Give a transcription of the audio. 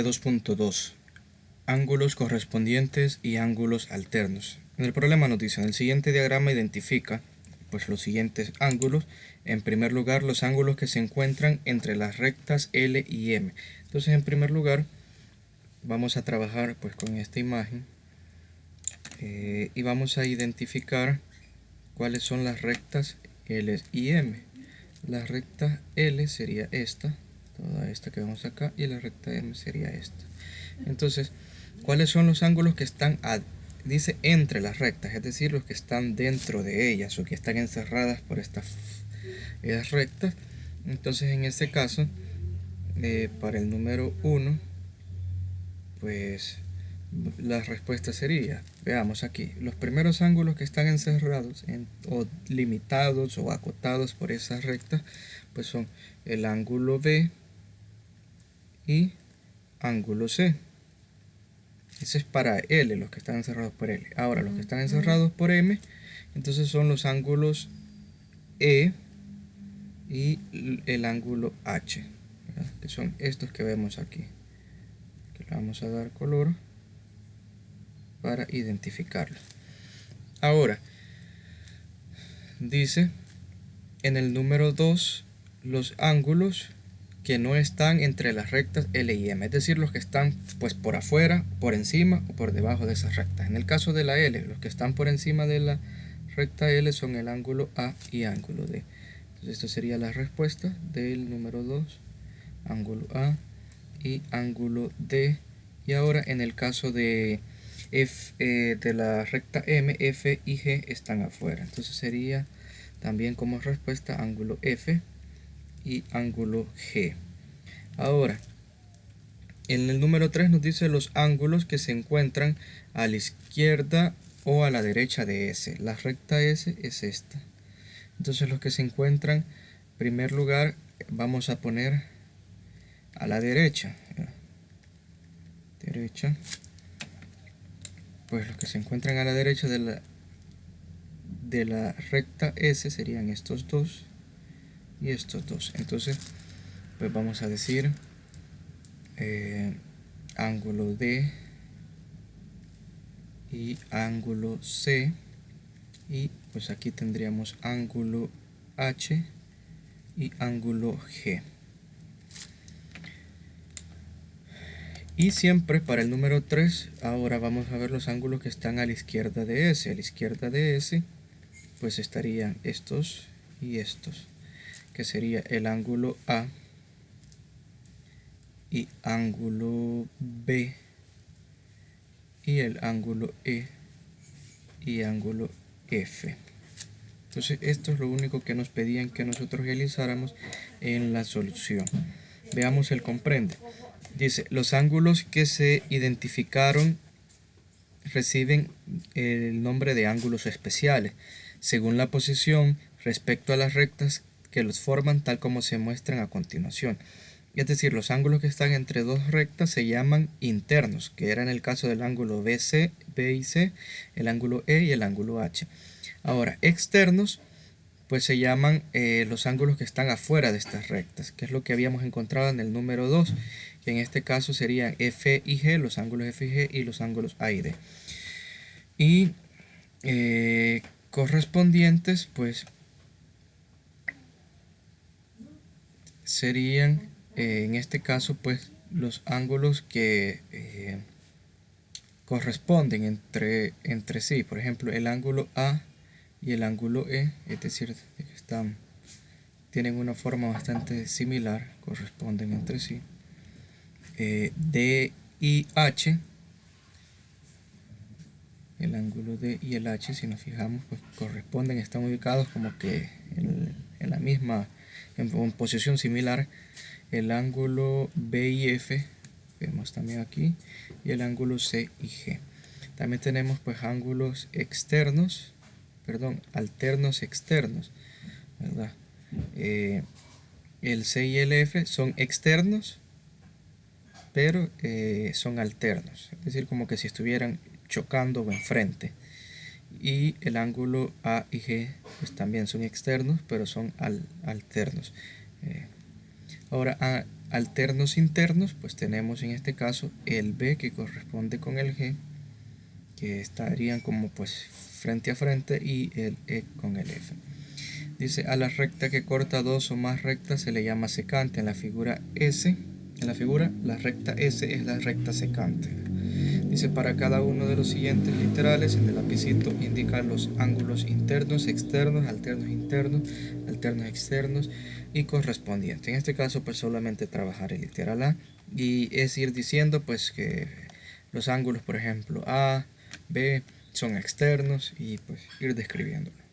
2.2 Ángulos correspondientes y ángulos alternos. En el problema nos dice, en el siguiente diagrama identifica pues los siguientes ángulos. En primer lugar, los ángulos que se encuentran entre las rectas L y M. Entonces, en primer lugar, vamos a trabajar pues con esta imagen y vamos a identificar cuáles son las rectas L y M. La recta L sería esta, toda esta que vemos acá, y la recta M sería esta. Entonces, ¿cuáles son los ángulos que están, dice, entre las rectas? Es decir, los que están dentro de ellas o que están encerradas por estas rectas. Entonces, en este caso, para el número 1, pues la respuesta sería, veamos aquí, los primeros ángulos que están encerrados o limitados o acotados por esas rectas, pues son el ángulo B y ángulo C. Ese es para L, los que están encerrados por L. Ahora, los que están encerrados por M, entonces son los ángulos E y el ángulo H, ¿verdad? Que son estos que vemos aquí. Que le vamos a dar color para identificarlos. Ahora, dice en el número 2 los ángulos que no están entre las rectas L y M, es decir, los que están pues por afuera, por encima o por debajo de esas rectas. En el caso de la L, los que están por encima de la recta L son el ángulo A y ángulo D. Entonces esto sería la respuesta del número 2, ángulo A y ángulo D. Y ahora en el caso de de la recta M, F y G están afuera. Entonces sería también como respuesta ángulo F y ángulo G. Ahora, en el número 3 nos dice los ángulos que se encuentran a la izquierda o a la derecha de S. La recta S es esta. Entonces los que se encuentran, en primer lugar, vamos a poner a la derecha. Pues los que se encuentran a la derecha de la recta S serían estos dos y estos dos. Entonces, pues vamos a decir ángulo D y ángulo C, y pues aquí tendríamos ángulo H y ángulo G. Y siempre para el número 3, ahora vamos a ver los ángulos que están a la izquierda de S. A la izquierda de S, pues estarían estos y estos, que sería el ángulo A y ángulo B y el ángulo E y ángulo F. Entonces esto es lo único que nos pedían que nosotros realizáramos en la solución. Veamos el comprende. Dice, los ángulos que se identificaron reciben el nombre de ángulos especiales, según la posición respecto a las rectas que los forman, tal como se muestran a continuación. Es decir, los ángulos que están entre dos rectas se llaman internos, que era en el caso del ángulo BC, B y C, el ángulo E y el ángulo H. Ahora, externos, pues se llaman los ángulos que están afuera de estas rectas, que es lo que habíamos encontrado en el número 2, que en este caso serían F y G, los ángulos F y G y los ángulos A y D. Y correspondientes, pues serían en este caso pues los ángulos que corresponden entre sí. Por ejemplo, el ángulo A y el ángulo E, es decir, tienen una forma bastante similar, corresponden entre sí. D y H, el ángulo D y el H, si nos fijamos, pues corresponden, están ubicados como que en la misma, en posición similar. El ángulo B y F, vemos también aquí, y el ángulo C y G. También tenemos pues ángulos externos, alternos externos, ¿verdad? El C y el F son externos, pero son alternos, es decir, como que si estuvieran chocando o enfrente. Y el ángulo A y G pues también son externos, pero son alternos. Ahora, alternos internos, pues tenemos en este caso el B que corresponde con el G, que estarían como pues frente a frente, y el E con el F. Dice, a la recta que corta dos o más rectas se le llama secante. En la figura la recta S es la recta secante. Dice, para cada uno de los siguientes literales, en el lapicito indica los ángulos internos, externos, alternos internos, alternos externos y correspondientes. En este caso, pues solamente trabajar el literal A y es ir diciendo pues que los ángulos, por ejemplo, A, B, son externos y pues ir describiéndolo.